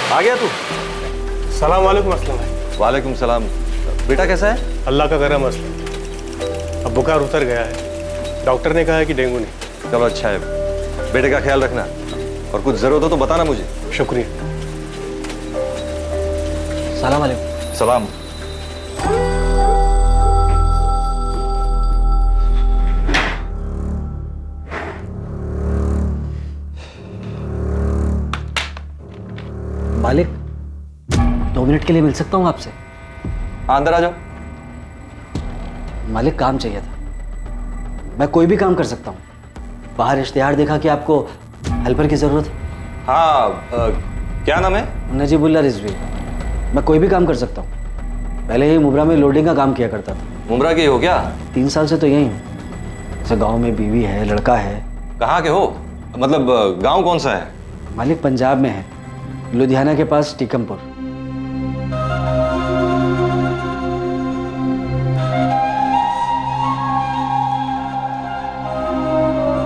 आ गया तू? सलाम वालेकुम असलम भाई। वालेकुम सलाम। बेटा कैसा है? अल्लाह का करम असलम, अब बुखार उतर गया है। डॉक्टर ने कहा है कि डेंगू नहीं। चलो अच्छा है, बेटे का ख्याल रखना और कुछ जरूरत हो तो बताना मुझे। शुक्रिया। सलाम वालेकुम। सलाम। मालिक 2 मिनट के लिए मिल सकता हूँ आपसे? अंदर आ जाओ। मालिक काम चाहिए था। मैं कोई भी काम कर सकता हूँ। बाहर इश्तिहार देखा कि आपको हेल्पर की जरूरत है। हाँ, क्या नाम है? नजीबुल्ला रिजवी। मैं कोई भी काम कर सकता हूँ। पहले ही मुब्रा में लोडिंग का काम किया करता था। मुमरा के हो क्या? 3 साल से तो यही हूँ। जैसे गाँव में बीवी है, लड़का है। कहाँ के हो? मतलब गांव कौन सा है? मालिक पंजाब में है, लुधियाना के पास टीकमपुर।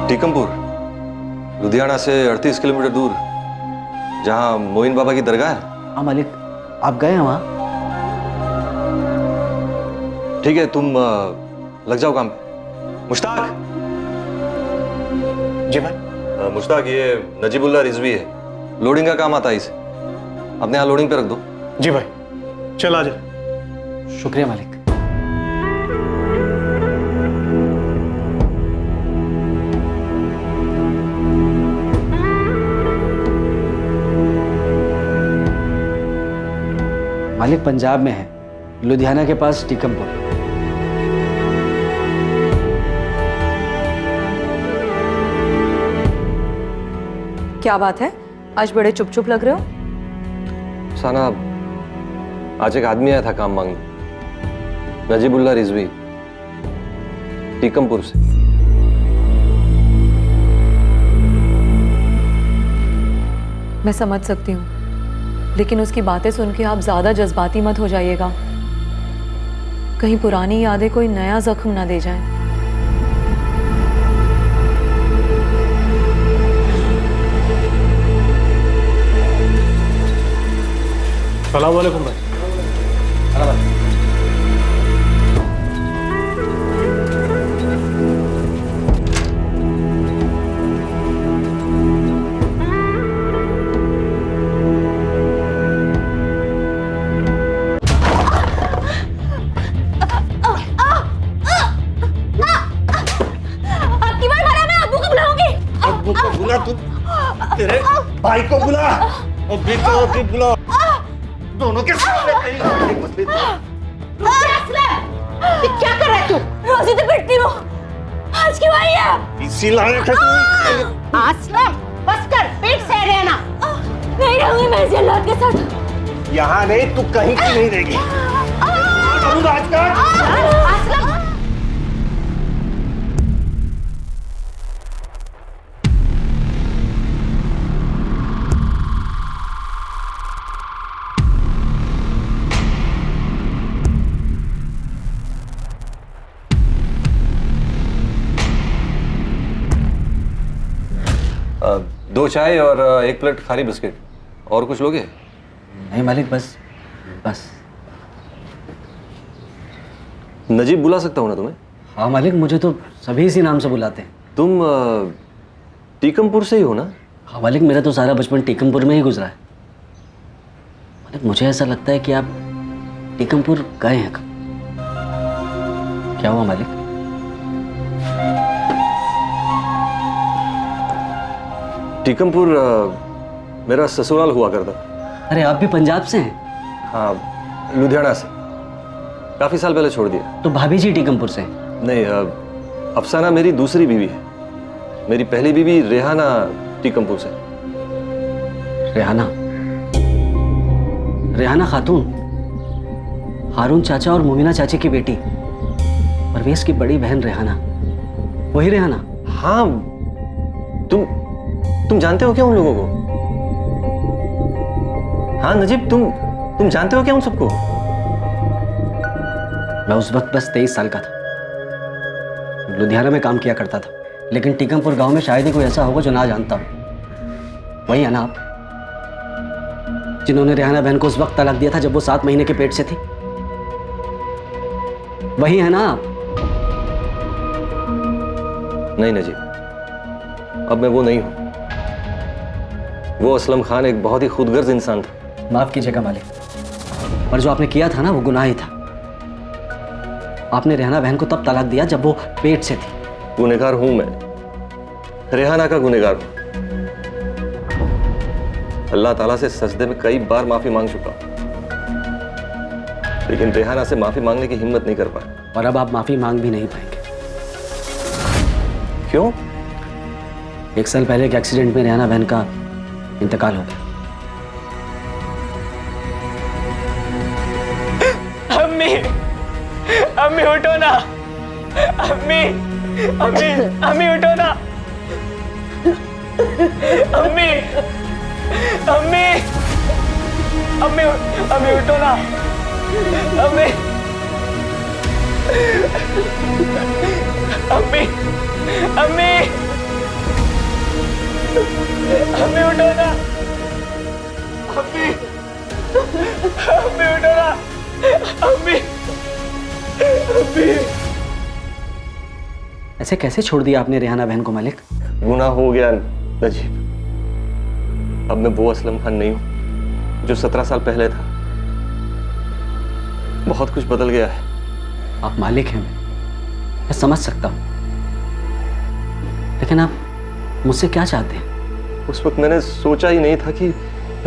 टीकमपुर लुधियाना से 38 किलोमीटर दूर, जहां मोइन बाबा की दरगाह है। हाँ मालिक, आप गए हैं वहाँ? ठीक है, तुम लग जाओ काम पे। मुश्ताक। जी भाई। मुश्ताक, ये नजीबुल्ला रिजवी है, लोडिंग का काम आता है इसे। अपने यहाँ लोडिंग पे रख दो। जी भाई, चल आ जा। शुक्रिया मालिक। मालिक पंजाब में है, लुधियाना के पास टीकमपुर। क्या बात है, आज बड़े चुप चुप लग रहे हो? साना, आज एक आदमी आया था काम मांगने। नजीबुल्ला रिजवी, टीकमपुर से। मैं समझ सकती हूँ, लेकिन उसकी बातें सुन के आप ज्यादा जज्बाती मत हो जाइएगा। कहीं पुरानी यादें कोई नया जख्म ना दे जाएं। सलाम वालेकुम भाई। बुला तू, तेरे भाई को बुला और बेटा को बुला। दोनों के सामने तेरी मसले। क्या कर रहा है तू? रोजी तो पिटती हो, आज क्यों आई है? इसी लायक है तू। असलम, बस कर, पेट सह रहना। नहीं रहूंगी मैं इस जल्लाद के साथ। यहाँ नहीं, तू कहीं की नहीं रहेगी। राजकाज असलम, दो चाय और 1 प्लेट खारी बिस्किट। और कुछ लोगे? नहीं मालिक, बस। नजीब बुला सकता हूँ ना तुम्हें? हाँ मालिक, मुझे तो सभी इसी नाम से बुलाते हैं। तुम टीकमपुर से ही हो ना? हाँ मालिक, मेरा तो सारा बचपन टीकमपुर में ही गुजरा है। मालिक, मुझे ऐसा लगता है कि आप टीकमपुर गए हैं कब। क्या हुआ मालिक? टीकमपुर मेरा ससुराल हुआ करता। अरे आप भी पंजाब से हैं? हाँ, लुधियाना से। काफी साल पहले छोड़ दिया। तो भाभी जी टीकमपुर से हैं? नहीं, अफसाना मेरी दूसरी बीवी है। मेरी पहली बीवी रेहाना टीकमपुर से। रेहाना खातून, हारून चाचा और मोमिना चाची की बेटी, परवेज की बड़ी बहन रेहाना, वही रेहाना? हाँ, तुम जानते हो क्या उन लोगों को? हाँ नजीब, तुम जानते हो क्या उन सबको? मैं उस वक्त बस 23 साल का था। लुधियाना में काम किया करता था, लेकिन टीकमपुर गांव में शायद ही कोई ऐसा होगा जो ना जानता हो। वही है ना आप? जिन्होंने रेहाना बहन को उस वक्त तलाक दिया था जब वो 7 महीने के पेट से थी, वही है ना आप? नहीं नजीब, अब मैं वो नहीं हूं। वो असलम खान एक बहुत ही खुदगर्ज इंसान था। माफ कीजिएगा मालिक, पर जो आपने किया था ना वो गुनाह ही था। आपने रेहाना बहन को तब तलाक दिया जब वो पेट से थी। गुनहगार हूं मैं, रेहाना का गुनहगार हूं। अल्लाह ताला से सजदे में कई बार माफी मांग चुका हूं, लेकिन रेहाना से माफी मांगने की हिम्मत नहीं कर पाया। और अब आप माफी मांग भी नहीं पाएंगे। क्यों? 1 साल पहले एक एक्सीडेंट में रेहाना बहन का इंतकाल हो गया। अम्मी, अम्मी उठो ना। अम्मी, अम्मी, अम्मी उठो ना। अम्मी, अम्मी, अम्मी, अम्मी उठो ना। अम्मी, अम्मी, अम्मी, अम्मी उठो ना। अम्मी, अम्मी उठो ना। अम्मी, अम्मी। ऐसे कैसे छोड़ दिया आपने रेहाना बहन को मालिक? गुनाह हो गया नजीब। अब मैं वो असलम खान नहीं हूं जो 17 साल पहले था। बहुत कुछ बदल गया है। आप मालिक हैं, मैं समझ सकता हूं, लेकिन आप मुझसे क्या चाहते हैं? उस वक्त मैंने सोचा ही नहीं था कि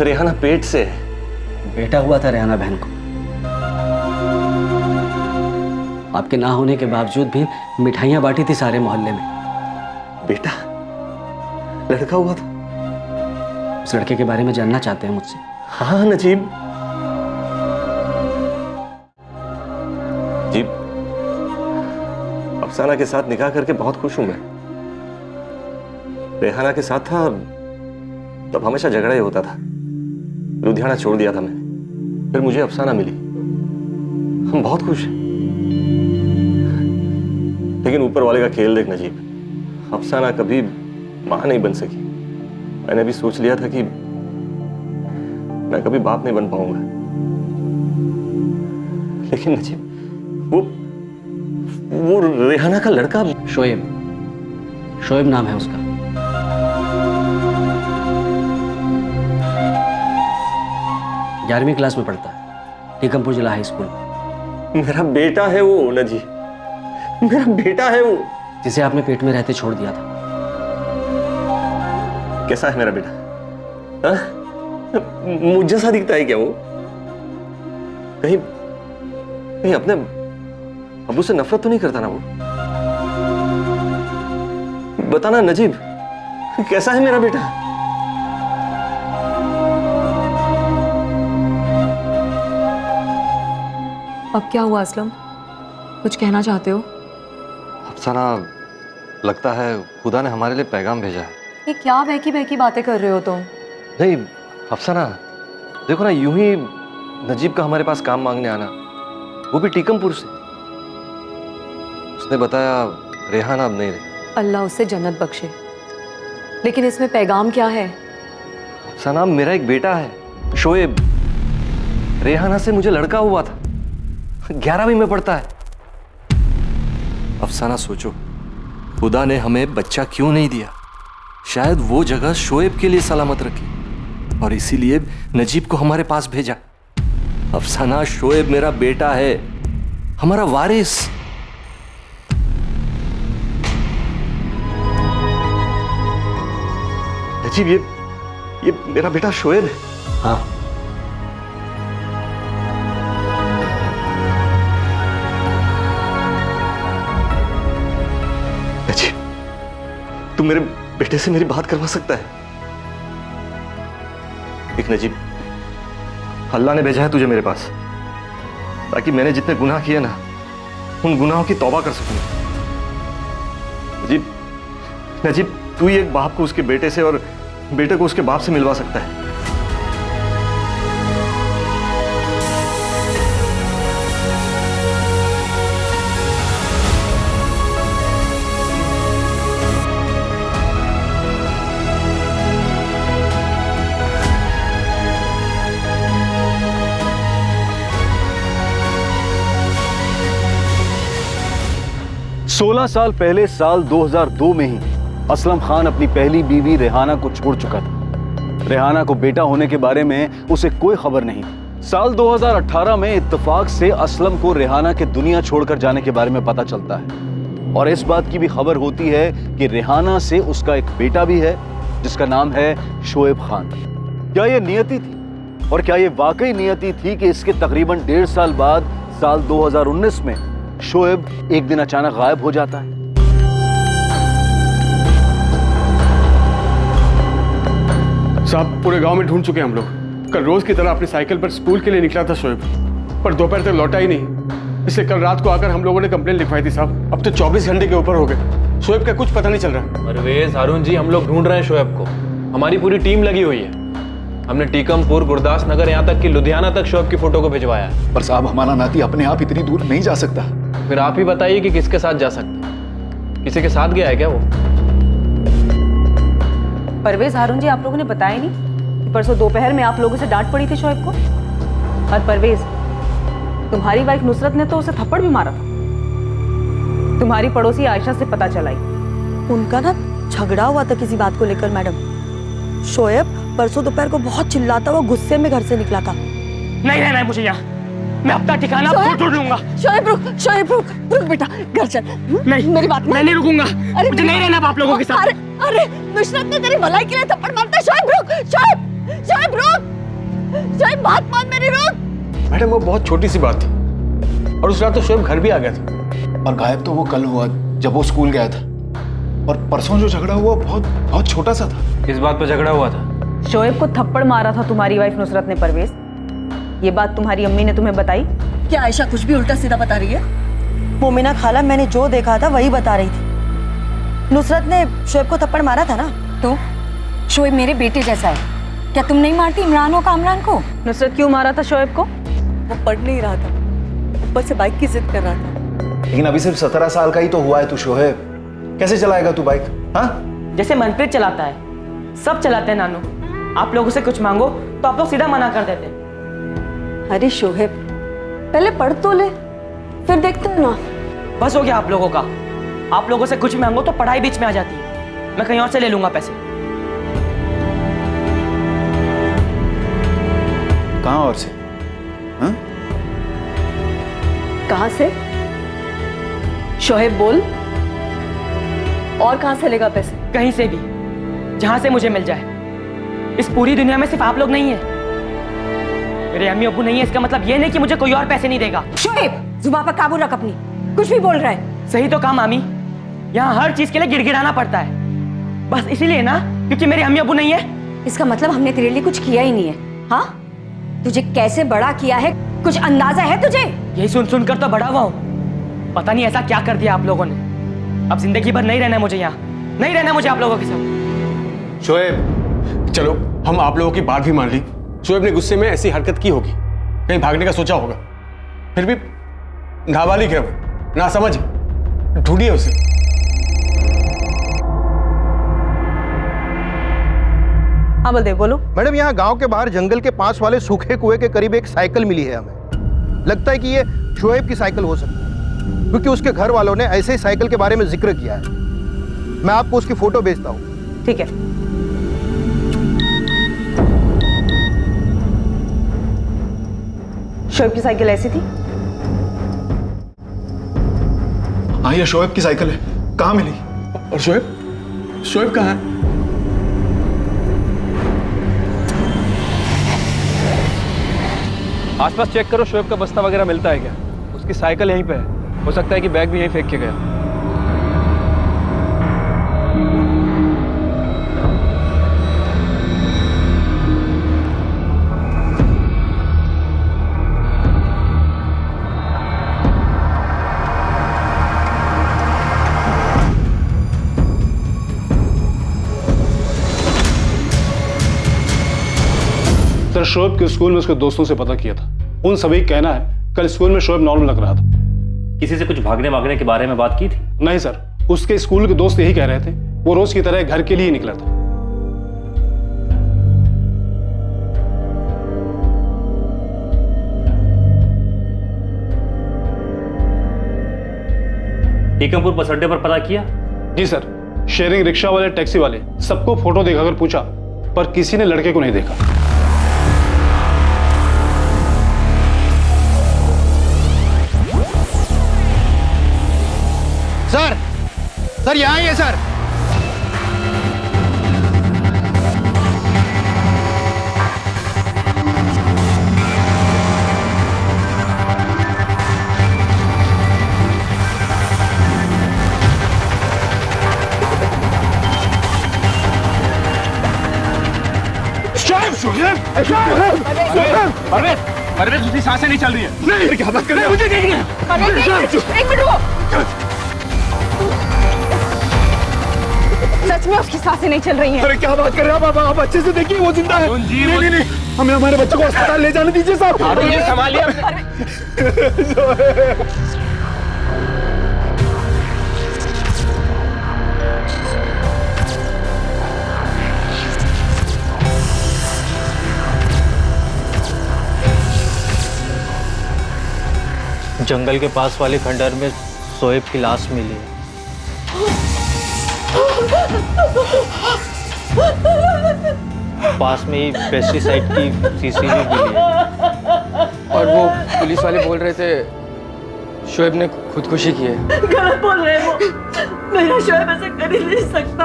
रेहाना पेट से है। बेटा हुआ था रेहाना बहन को। आपके ना होने के बावजूद भी मिठाइयां बांटी थी सारे मोहल्ले में। बेटा? लड़का हुआ था? उस लड़के के बारे में जानना चाहते हैं मुझसे? हाँ नजीब जी, अफसाना के साथ निकाह करके बहुत खुश हूं मैं। रेहाना के साथ था तब हमेशा झगड़ा ही होता था। लुधियाना छोड़ दिया था मैंने, फिर मुझे अफसाना मिली। हम बहुत खुश हैं, लेकिन ऊपर वाले का खेल देख नजीब, अफसाना कभी मां नहीं बन सकी। मैंने भी सोच लिया था कि मैं कभी बाप नहीं बन पाऊंगा, लेकिन नजीब वो रेहाना का लड़का शोएब, शोएब नाम है उसका। 11वीं क्लास में पढ़ता है, टीकमपुर जिला हाई स्कूल। मेरा बेटा है वो नजीब, मेरा बेटा है वो, जिसे आपने पेट में रहते छोड़ दिया था। कैसा है मेरा बेटा? हाँ? मुझ जैसा दिखता है क्या वो? कहीं कहीं अपने अबू से नफरत तो नहीं करता ना वो? बताना नजीब, कैसा है मेरा बेटा? अब क्या हुआ असलम? कुछ कहना चाहते हो? अफसाना, लगता है खुदा ने हमारे लिए पैगाम भेजा है। ये क्या बहकी बहकी बातें कर रहे हो तुम? नहीं अफसाना, देखो ना, यूं ही नजीब का हमारे पास काम मांगने आना, वो भी टीकमपुर से। उसने बताया रेहाना अब नहीं रही। अल्लाह उससे जन्नत बख्शे, लेकिन इसमें पैगाम क्या है? अफसाना, मेरा एक बेटा है शोएब। रेहाना से मुझे लड़का हुआ था, 11वीं में पढ़ता है। अफसाना सोचो, खुदा ने हमें बच्चा क्यों नहीं दिया? शायद वो जगह शोएब के लिए सलामत रखी और इसीलिए नजीब को हमारे पास भेजा। अफसाना, शोएब मेरा बेटा है, हमारा वारिस। नजीब, ये मेरा बेटा शोएब है। हाँ, नजीब, तू मेरे बेटे से मेरी बात करवा सकता है? एक नजीब, अल्लाह ने भेजा है तुझे मेरे पास, ताकि मैंने जितने गुनाह किए ना, उन गुनाहों की तौबा कर सकूं। नजीब, नजीब, तू ही एक बाप को उसके बेटे से और बेटे को उसके बाप से मिलवा सकता है। 16 साल पहले साल 2002 में ही असलम खान अपनी पहली बीवी रेहाना को छोड़ चुका था। रेहाना को बेटा होने के बारे में उसे कोई खबर नहीं थी। साल 2018 में इत्तेफाक से असलम को रेहाना के दुनिया छोड़कर जाने के बारे में पता चलता है और इस बात की भी खबर होती है कि रेहाना से उसका एक बेटा भी है जिसका नाम है शोएब खान। क्या यह नियति थी और क्या यह वाकई नियति थी कि इसके तकरीबन 1.5 साल बाद साल 2019 में शोएब एक दिन अचानक गायब हो जाता है? साहब पूरे गांव में ढूंढ चुके हैं हम लोग। कल रोज की तरह अपनी साइकिल पर स्कूल के लिए निकला था शोएब, पर दोपहर तक लौटा ही नहीं। इसलिए कल रात को आकर हम लोगों ने कंप्लेंट लिखवाई थी साहब। अब तो 24 घंटे के ऊपर हो गए, शोएब का कुछ पता नहीं चल रहा। परवेज, हारून जी, हम लोग ढूंढ रहे हैं शोएब को। हमारी पूरी टीम लगी हुई है। हमने टीकमपुर, गुरदास नगर, यहाँ तक कि लुधियाना तक शोएब की फोटो को भिजवाया है। पर साहब हमारा नाती अपने आप इतनी दूर नहीं जा सकता। फिर आप ही बताइए कि किसके साथ जा सकता है? किसी के साथ गया है क्या वो? परवेज, हारून जी, आप लोगों ने बताया नहीं कि परसों दोपहर में आप लोगों से डांट पड़ी थी शोएब को। और परवेज, तुम्हारी वाइफ नुसरत ने तो उसे थप्पड़ भी मारा था। तुम्हारी पड़ोसी आयशा से पता चलाई। उनका ना झगड़ा हुआ था किसी बात को लेकर मैडम। शोएब परसों दोपहर को बहुत चिल्लाता हुआ गुस्से में घर से निकला था। नहीं रहना है मुझे यहाँ, मैं अपना ठिकाना खुद ढूंढ लूंगा। शोएब रुक बेटा, घर चल। नहीं, मेरी बात मैं नहीं रुकूंगा। मुझे नहीं रहना आप लोगों के साथ। अरे नुसरत ने तेरी भलाई के लिए थप्पड़ मारता है। शोएब रुक, बात मान मेरी, रुक। मैडम वो बहुत छोटी सी बात थी और उस रात तो शोएब घर भी आ गया था। और गायब तो वो कल हुआ जब वो स्कूल गया था, और परसों जो झगड़ा हुआ बहुत छोटा सा था। किस बात पर झगड़ा हुआ था? शोएब को थप्पड़ मारा था तुम्हारी वाइफ नुसरत ने। परवेज, ये बात तुम्हारी अम्मी ने तुम्हें बताई? क्या आयशा कुछ भी उल्टा सीधा बता रही है? मोमिना खाला मैंने जो देखा था वही बता रही थी। नुसरत ने शोएब को थप्पड़ मारा था ना। तो शोएब मेरे बेटे जैसा है, क्या तुम नहीं मारती इमरान हो कामरान को? नुसरत क्यों मारा था शोएब को? वो पढ़ नहीं रहा था, ऊपर से बाइक की जिद कर रहा था। लेकिन अभी सिर्फ 17 साल का ही तो हुआ है तू शोएब, कैसे चलाएगा तू बाइक? हाँ, जैसे मनप्रीत चलाता है, सब चलाते हैं नानू। आप लोगों से कुछ मांगो तो आप लोग सीधा मना कर देते हैं। अरे शोएब, पहले पढ़ तो ले, फिर देखते हैं ना। बस हो गया आप लोगों का। आप लोगों से कुछ मांगो तो पढ़ाई बीच में आ जाती है। मैं कहीं और से ले लूंगा पैसे। कहाँ और से? हाँ? कहाँ से? शोएब बोल, और कहाँ से लेगा पैसे? कहीं से भी, जहां से मुझे मिल जाए। इस पूरी दुनिया में सिर्फ आप लोग नहीं है। मेरे अम्मी अब्बू नहीं है, इसका मतलब ये नहीं कि मुझे कोई और पैसे नहीं देगा। शोएब, जुबान पर काबू रख अपनी, कुछ भी बोल रहा है। सही तो कहा मामी, यहाँ हर चीज के लिए गिड़गिड़ाना पड़ता है। बस इसीलिए ना, क्योंकि मेरे अम्मी अब्बू नहीं है। इसका मतलब हमने तेरे लिए कुछ किया ही नहीं है। हाँ, तुझे कैसे बड़ा किया है कुछ अंदाजा है तुझे? यही सुन सुनकर तो बड़ा हुआ हूँ। पता नहीं ऐसा क्या कर दिया आप लोगों ने। अब जिंदगी भर नहीं रहना मुझे यहाँ, नहीं रहना मुझे आप लोगों के साथ। शोएब, चलो हम आप लोगों की बात भी मान ली। शोएब ने गुस्से में ऐसी हरकत की होगी, कहीं भागने का सोचा होगा। फिर भी नाबालिग है वो, ना समझ, ढूंढिए उसे। हाँ बलदेव, बोलो। मैडम, यहाँ गांव के बाहर जंगल के पास वाले सूखे कुएं के करीब एक साइकिल मिली है हमें। लगता है कि ये शोएब की साइकिल हो सकती है, क्योंकि उसके घर वालों ने ऐसे ही साइकिल के बारे में जिक्र किया है। मैं आपको उसकी फोटो भेजता हूँ। ठीक है। शोएब की साइकिल ऐसी थी? हाँ, ये शोएब की साइकिल है। कहाँ मिली? और शोएब कहाँ है? आसपास चेक करो, शोएब का बस्ता वगैरह मिलता है क्या? उसकी साइकिल यहीं पे है, हो सकता है कि बैग भी यहीं फेंक के गया। सर, शोएब के स्कूल में उसके दोस्तों से पता किया था, उन सभी का कहना है कल स्कूल में शोएब नॉर्मल लग रहा था। किसी से कुछ भागने वागने के बारे में बात की थी? नहीं सर, उसके स्कूल के दोस्त यही कह रहे थे, वो रोज की तरह घर के लिए ही निकला था। टीकमपुर बस अड्डे पर पता किया? जी सर, शेयरिंग रिक्शा वाले, टैक्सी वाले सबको फोटो दिखाकर पूछा, पर किसी ने लड़के को नहीं देखा। सर यहाँ ही है सर। परवेज उसकी सांसें नहीं चल रही है। नहीं, क्या बात कर रहे हैं? मुझे देखना है। एक मिनट रुको। सच में उसकी सांसें नहीं चल रही हैं। अरे क्या बात कर रहे हैं आप अच्छे से देखिए, वो जिंदा है। नहीं, हमें हमारे बच्चों को अस्पताल ले जाने दीजिए साहब। संभालिए। जंगल के पास वाले खंडहर में शोएब की लाश मिली है। पास में ही पेस्टिसाइड की शीशी भी मिली है। और वो पुलिस वाले बोल रहे थे शोएब ने खुदकुशी की है। गलत बोल रहे हैं वो। मेरा शोएब ऐसा कर ही नहीं सकता।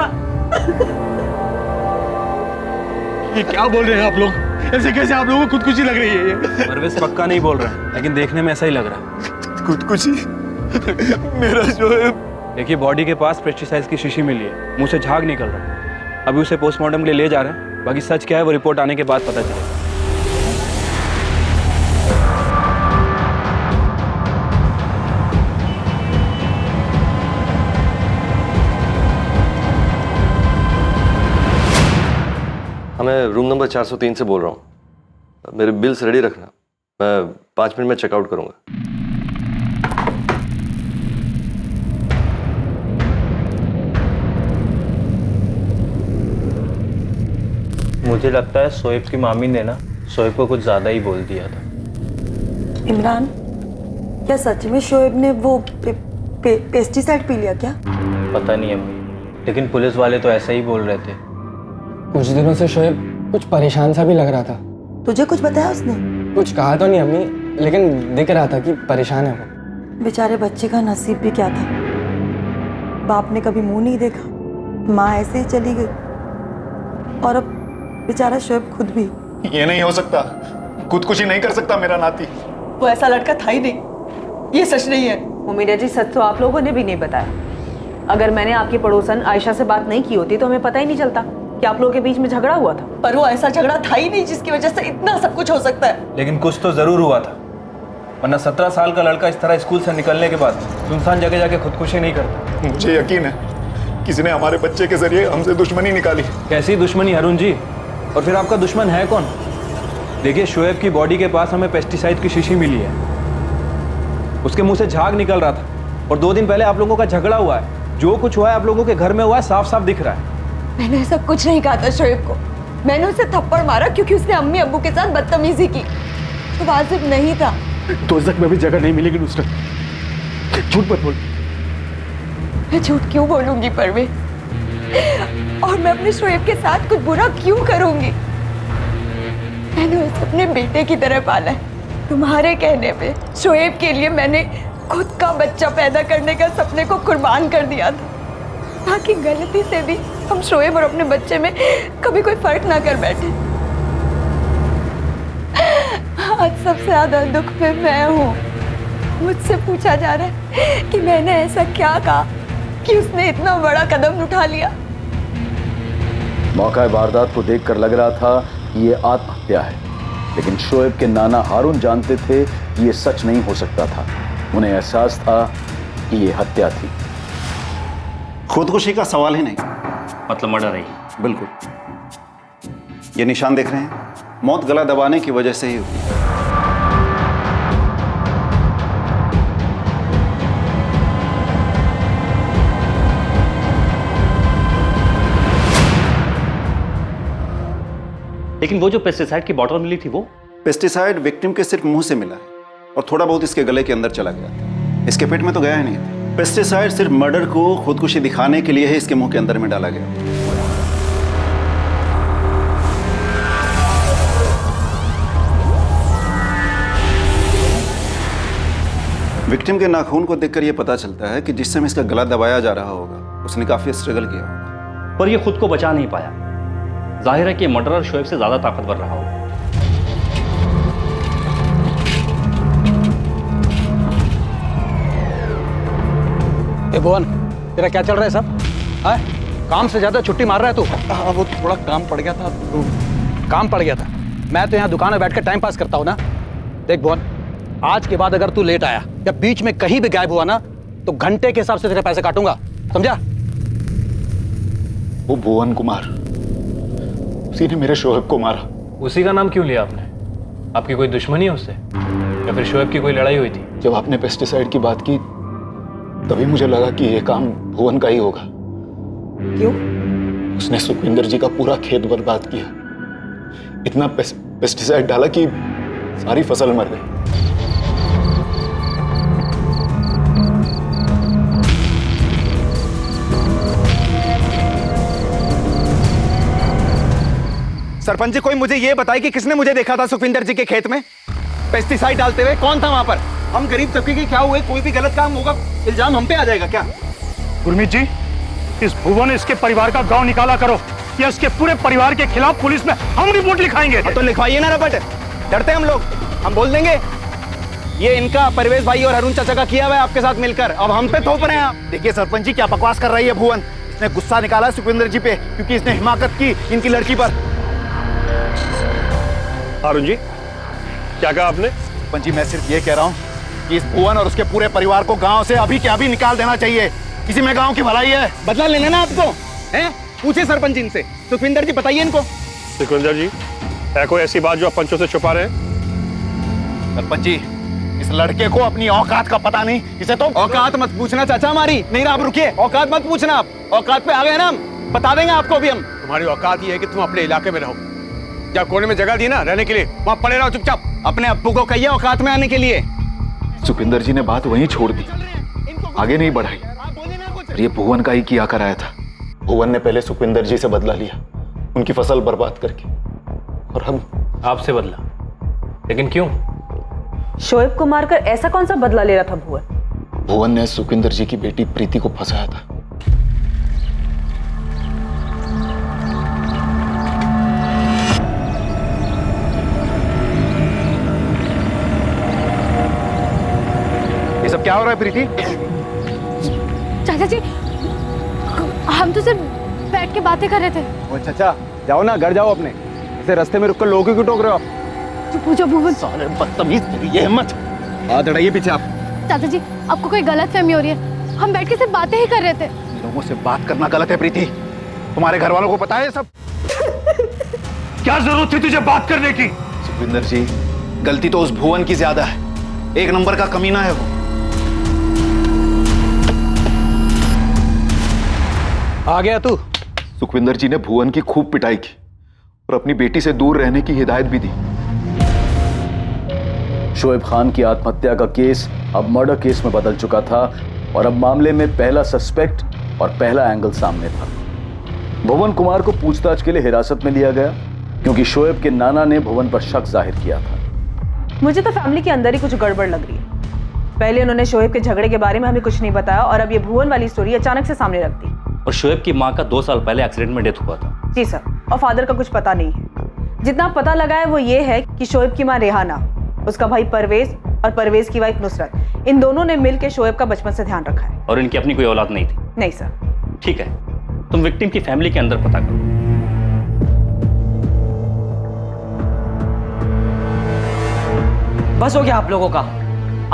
ये क्या बोल रहे हैं आप लोग? ऐसे कैसे आप लोगों को खुदकुशी लग रही है? ये परवेज पक्का नहीं बोल रहा है, लेकिन देखने में ऐसा ही लग रहा है। खुदकुशी? मेरा शोएब। देखिए, बॉडी के पास पेस्टिसाइड्स की शीशी मिली है, मुंह से झाग निकल रहा है। अभी उसे पोस्टमार्टम के लिए ले जा रहे हैं, बाकी सच क्या है वो रिपोर्ट आने के बाद पता चलेगा। मैं रूम नंबर 403 से बोल रहा हूँ। मेरे बिल्स रेडी रखना, मैं 5 मिनट में चेकआउट करूँगा। मुझे लगता है शोएब की मामी ने ना शोएब को कुछ ज़्यादा ही बोल दिया था। इमरान, क्या सच में शोएब ने वो पेस्टिसाइड पी लिया क्या? पता नहीं अम्मी, लेकिन पुलिस वाले तो ऐसा ही बोल रहे थे। कुछ दिनों से शोएब कुछ परेशान सा भी लग रहा था। तुझे कुछ बताया उसने? कुछ कहा तो नहीं अम्मी, लेकिन दिख रहा था कि परेशान है वो। बेचारे बच्चे का नसीब भी क्या था। बाप ने कभी मुंह नहीं देखा, माँ ऐसे ही चली गई, और अब बेचारा शोएब खुद भी। ये नहीं हो सकता, खुदकुशी नहीं कर सकता मेरा नाती। वो ऐसा लड़का था ही नहीं, ये सच नहीं है। उमीदा जी, सच तो आप लोगों ने भी नहीं बताया। अगर मैंने आपकी पड़ोसन आयशा से बात नहीं की होती तो हमें पता ही नहीं चलता कि आप लोगों के बीच में झगड़ा हुआ था। पर वो ऐसा झगड़ा था ही नहीं जिसकी वजह से इतना सब कुछ हो सकता है। लेकिन कुछ तो जरूर हुआ था, वरना 17 साल का लड़का इस तरह स्कूल से निकलने के बाद सुनसान जगह जाके खुदकुशी नहीं करता। मुझे यकीन है किसी ने हमारे बच्चे के जरिए हमसे दुश्मनी निकाली। कैसी दुश्मनी अरुण जी? और फिर आपका दुश्मन है कौन? देखिए, शोएब की बॉडी के पास हमें पेस्टिसाइड की शीशी मिली है, उसके मुंह से झाग निकल रहा था, और 2 दिन पहले आप लोगों का झगड़ा हुआ है। जो कुछ हुआ है आप लोगों के घर में हुआ है, साफ साफ दिख रहा है। मैंने ऐसा कुछ नहीं कहा था शोएब को। मैंने उसे थप्पड़ मारा क्योंकि उसने अम्मी अब्बू के साथ बदतमीजी की, तो वाजिब नहीं था। दोज़ख में भी जगह नहीं मिलेगी नुसरत, झूठ मत बोल। मैं झूठ क्यों बोलूंगी परवेज? और मैं अपने शोएब के साथ कुछ बुरा क्यों करूंगी? मैंने उसे अपने बेटे की तरह पाला है। तुम्हारे कहने पे शोएब के लिए मैंने खुद का बच्चा पैदा करने का सपने को कुर्बान कर दिया था, ताकि गलती से भी हम शोएब और अपने बच्चे में कभी कोई फर्क ना कर बैठे। आज सबसे ज्यादा दुख में मैं हूँ। मुझसे पूछा जा रहा है कि मैंने ऐसा क्या कहा कि उसने इतना बड़ा कदम उठा लिया। मौका वारदात को देखकर लग रहा था कि ये आत्महत्या है, लेकिन शोएब के नाना हारून जानते थे कि ये सच नहीं हो सकता था। उन्हें एहसास था कि ये हत्या थी। खुदकुशी का सवाल ही नहीं, मतलब मर्डर है। बिल्कुल। ये निशान देख रहे हैं, मौत गला दबाने की वजह से ही हुई। लेकिन वो जो पेस्टिसाइड की बॉटल मिली थी, वो पेस्टिसाइड विक्टिम के सिर्फ मुंह से मिला है, और थोड़ा बहुत इसके गले के अंदर चला गया था। इसके पेट में तो गया ही नहीं था। पेस्टिसाइड सिर्फ मर्डर को खुदकुशी दिखाने के लिए ही इसके मुंह के अंदर में डाला गया। विक्टिम के नाखून को देखकर यह पता चलता है कि जिस समय इसका गला दबाया जा रहा होगा उसने काफी स्ट्रगल किया होगा, पर यह खुद को बचा नहीं पाया। जाहिर है कि मर्डरर शोएब से ज्यादा ताकतवर रहा होगा। भुवन, तेरा क्या चल रहा है सब? काम से ज्यादा छुट्टी मार रहा है तू? हाँ, वो थोड़ा काम पड़ गया था। काम पड़ गया था? मैं तो यहाँ दुकान में बैठकर टाइम पास करता हूँ ना। देख भुवन, आज के बाद अगर तू लेट आया या बीच में कहीं भी गायब हुआ ना तो घंटे के हिसाब से तेरे पैसे काटूंगा, समझा? वो भुवन कुमार, उसी ने मेरे शोएब को मारा। उसी का नाम क्यों लिया आपने? आपकी कोई दुश्मनी है उससे या फिर शोएब की कोई लड़ाई हुई थी? जब आपने पेस्टिसाइड की बात की तभी मुझे लगा कि ये काम भुवन का ही होगा। क्यों? उसने सुखविंदर जी का पूरा खेत बर्बाद किया। इतना पेस्टिसाइड डाला कि सारी फसल मर गई। सरपंच जी, कोई मुझे ये बताए कि किसने मुझे देखा था सुखविंदर जी के खेत में पेस्टिसाइड डालते हुए? कौन था वहां पर? हम गरीब तबके के क्या हुए? कोई भी गलत काम होगा इल्जाम हम पे आ जाएगा क्या? गुरमीत जी, इस भुवन इसके परिवार का गांव निकाला करो या इसके पूरे परिवार के खिलाफ पुलिस में हम रिपोर्ट लिखाएंगे। तो लिखवाइए ना रपट, डरते हम लोग, हम बोल देंगे ये इनका परवेज भाई और अरुण चाचा का किया हुआ है आपके साथ मिलकर, अब हम पे थोप रहे हैं आप। देखिए सरपंच जी, क्या बकवास कर रही है भुवन। इसने गुस्सा निकाला सुखविंदर जी पे क्योंकि इसने हिमाकत की इनकी लड़की पर। अरुण जी, क्या कहा आपने? सरपंच जी, मैं सिर्फ ये कह रहा हूँ कि इस भुवन और उसके पूरे परिवार को गांव से अभी के अभी निकाल देना चाहिए। इसी में गांव की भलाई है। बदला लेना ना आपको, हैं? पूछे सरपंच जी इनसे। सुखविंदर जी बताइए इनको। सुखविंदर जी, है कोई ऐसी बात जो आप पंचों से छुपा रहे हैं? सरपंच जी, इस लड़के को अपनी औकात का पता नहीं। इसे तो औकात मत पूछना चाचा हमारी। नहीं ना, आप रुकिए, औकात मत पूछना। आप औकात पे आ गए ना, हम बता देंगे आपको भी। हम तुम्हारी औकात ये है कि तुम अपने इलाके में रहो। या कोने में जगह दी ना रहने के लिए, वहां पड़े रहो चुपचाप। अपने अब्बू को कहिए औकात में आने के लिए। सुखविंदर जी ने बात वहीं छोड़ दी, आगे नहीं बढ़ाई। ये भुवन का ही किया कराया था। भुवन ने पहले सुखविंदर जी से बदला लिया, उनकी फसल बर्बाद करके, और हम आपसे बदला। लेकिन क्यों? शोएब को मारकर ऐसा कौन सा बदला ले रहा था भुवन? भुवन ने सुखविंदर जी की बेटी प्रीति को फंसाया था। ये सब क्या हो रहा है प्रीति? चाचा जी, हम तो सिर्फ बैठ के बातें कर रहे थे। ओ चाचा, जाओ ना, घर जाओ अपने। इसे रास्ते में रुककर लोगों क्यों टोक रहे हो आप? चुप हो जाओ भुवन। साले बदतमीज, ये हिम्मत। हाथ हटाइए पीछे आप। चाचा जी, आपको कोई गलतफहमी हो रही है। हम बैठ के सिर्फ बातें ही कर रहे थे। लोगों से बात करना गलत है प्रीति। तुम्हारे घर वालों को पता है सब? क्या जरूरत थी तुझे बात करने की? सुखविंदर जी, गलती तो उस भुवन की ज्यादा है। एक नंबर का कमीना है वो। आ गया तू? सुखविंदर जी ने भुवन की खूब पिटाई की और अपनी बेटी से दूर रहने की हिदायत भी दी। शोएब खान की आत्महत्या का केस अब मर्डर केस में बदल चुका था और अब मामले में पहला सस्पेक्ट और पहला एंगल सामने था। भुवन कुमार को पूछताछ के लिए हिरासत में लिया गया क्योंकि शोएब के नाना ने भुवन पर शक जाहिर किया था। मुझे तो फैमिली के अंदर ही कुछ गड़बड़ लग रही है। पहले उन्होंने शोएब के झगड़े के बारे में हमें कुछ नहीं बताया और अब ये भुवन वाली स्टोरी अचानक से सामने रख दी। और शोएब की माँ का 2 साल पहले एक्सीडेंट में डेथ हुआ था। जी सर, और फादर का कुछ पता नहीं है। जितना पता लगा है वो ये है कि शोएब की माँ रेहाना, उसका भाई परवेज और परवेज की वाइफ नुसरत, इन दोनों ने मिलकर शोएब का बचपन से ध्यान रखा है। और इनकी अपनी कोई औलाद नहीं थी? नहीं सर। ठीक है, तुम विक्टिम की फैमिली के अंदर पता करो। बस हो गया आप लोगों का।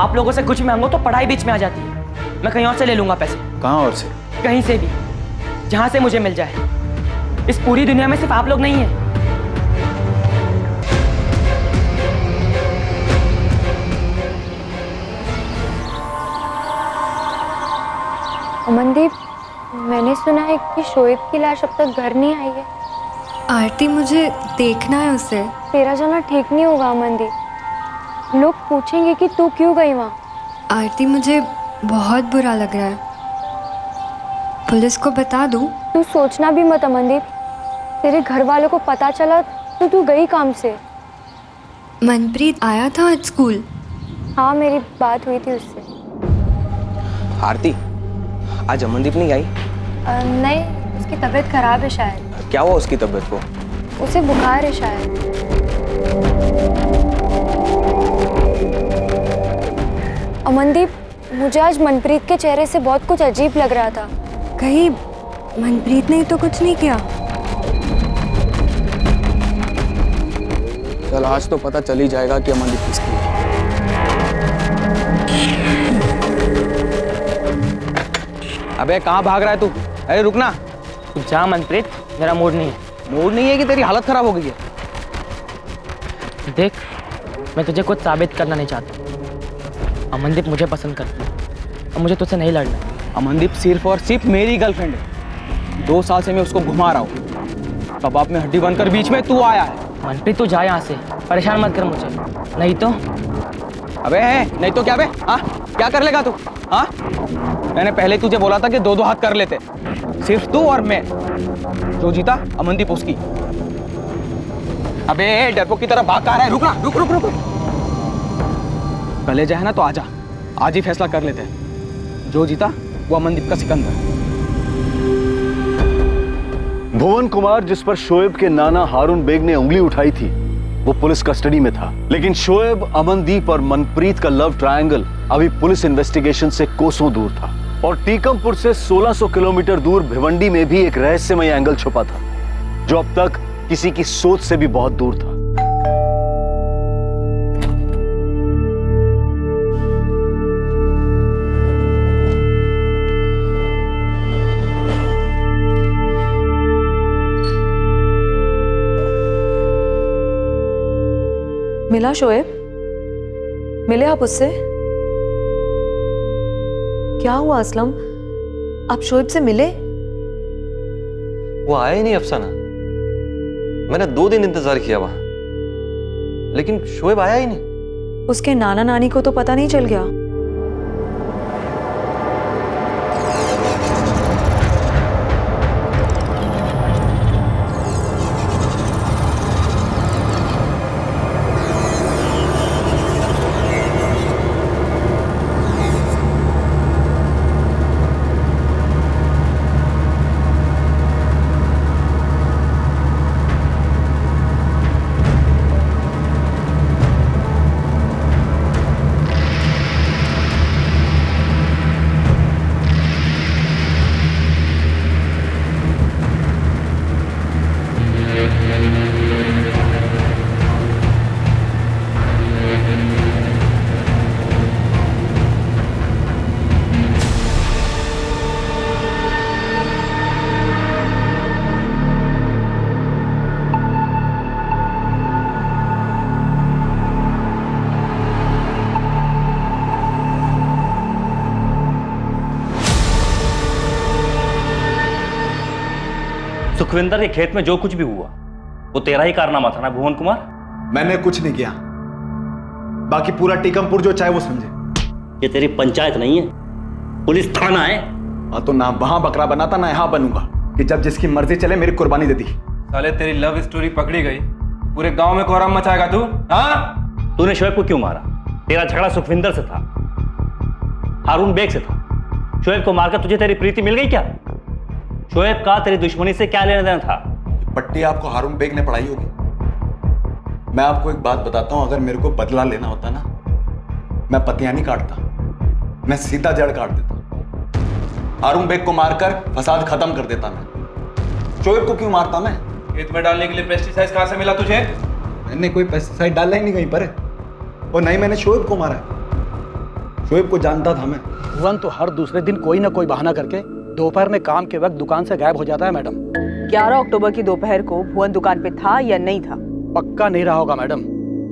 आप लोगों से कुछ मांगो तो पढ़ाई बीच में आ जाती है। मैं कहीं और से ले लूंगा पैसे। कहाँ और से? कहीं से भी, जहां से मुझे मिल जाए। इस पूरी दुनिया में सिर्फ आप लोग नहीं हैं। अमनदीप, मैंने सुना है कि शोएब की लाश अब तक घर नहीं आई है। आरती, मुझे देखना है उसे। तेरा जाना ठीक नहीं होगा अमनदीप। लोग पूछेंगे कि तू क्यों गई वहाँ। आरती, मुझे बहुत बुरा लग रहा है। पुलिस को बता दूं? तू सोचना भी मत अमनदीप, तेरे घर वालों को पता चला तो तू गई काम से। मनप्रीत आया था आज स्कूल? हाँ, मेरी बात हुई थी उससे। आरती, आज अमनदीप नहीं आई? नहीं, उसकी तबीयत खराब है शायद। क्या हुआ उसकी तबीयत को? उसे बुखार है शायद। अमनदीप, मुझे आज मनप्रीत के चेहरे से बहुत कुछ अजीब लग रहा था। कहीं मनप्रीत ने तो कुछ नहीं किया? चल, आज तो पता चल ही जाएगा कि अमनदीप किसकी है। अबे कहाँ भाग रहा है तू? अरे रुकना। जा मनप्रीत, मेरा मूड नहीं है। मूड नहीं है कि तेरी हालत खराब हो गई है? देख, मैं तुझे कुछ साबित करना नहीं चाहता। अमनदीप मुझे पसंद करती है और मुझे तुझसे नहीं लड़ना। अमनदीप सिर्फ और सिर्फ मेरी गर्लफ्रेंड है। 2 साल से मैं उसको घुमा रहा हूँ। कबाब में हड्डी बनकर बीच में तू आया है। मनप्रीत तू जा यहाँ से, परेशान मत कर मुझे, नहीं तो। अबे नहीं तो क्या बे? हाँ, क्या कर लेगा तू? हाँ, मैंने पहले तुझे बोला था कि 2-2 हाथ कर लेते, सिर्फ तू और मैं। जो जीता अमनदीप उसकी। अबे डरपोक की तरह भाग रहा है। रुक ना, रुक रुक रुक। कलेजा है ना तो आजा, आज ही फैसला कर लेते हैं। जो जीता वो अमनदीप का सिकंदर। भुवन कुमार, जिस पर शोएब के नाना हारून बेग ने उंगली उठाई थी, वो पुलिस कस्टडी में था। लेकिन शोएब, अमनदीप और मनप्रीत का लव ट्रायंगल अभी पुलिस इन्वेस्टिगेशन से कोसों दूर था। और टीकमपुर से 1600 किलोमीटर दूर भिवंडी में भी एक रहस्यमय एंगल छुपा था, जो अब तक किसी की सोच से भी बहुत दूर था। मिला शोएब? मिले आप उससे? क्या हुआ असलम, आप शोएब से मिले? वो आया ही नहीं अफसाना। मैंने 2 दिन इंतजार किया वहां, लेकिन शोएब आया ही नहीं। उसके नाना नानी को तो पता नहीं चल गया? सुखविंदर के खेत में जो कुछ भी हुआ वो तेरा ही कारनामा था ना भुवन कुमार? मैंने कुछ नहीं किया, बाकी पूरा टीकमपुर जो चाहे वो समझे। ये तेरी पंचायत नहीं है, पुलिस थाना है। तो ना वहां बकरा बना था ना यहाँ बनूंगा कि जब जिसकी मर्जी चले मेरी कुर्बानी दे दी। साले तेरी लव स्टोरी पकड़ी गई, पूरे गांव में कोहराम मचाएगा तू? हाँ? तूने शोएब को क्यों मारा? तेरा झगड़ा सुखविंदर से था, हारून बेग से था। शोएब को मारकर तुझे तेरी प्रीति मिल गई क्या? शोएब का तेरी दुश्मनी से क्या लेना देना था? पट्टी आपको हारून बेग ने पढ़ाई होगी। मैं आपको एक बात बताता हूं, अगर मेरे को बदला लेना होता ना, मैं पतियां नहीं काटता, मैं सीधा जड़ काट देता। हारून बेग को मारकर फसाद खत्म कर देता मैं। शोएब को क्यों मारता मैं? खेत में डालने के लिए पेस्टिसाइड कहां से मिला तुझे? मैंने कोई पेस्टिसाइड डाला ही नहीं कहीं पर, और नहीं मैंने शोएब को मारा। शोएब को जानता था मैं। भुवन तो हर दूसरे दिन कोई ना कोई बहाना करके दोपहर में काम के वक्त दुकान से गायब हो जाता है मैडम। 11 अक्टूबर की दोपहर को भुवन दुकान पे था या नहीं था? पक्का नहीं रहा होगा मैडम।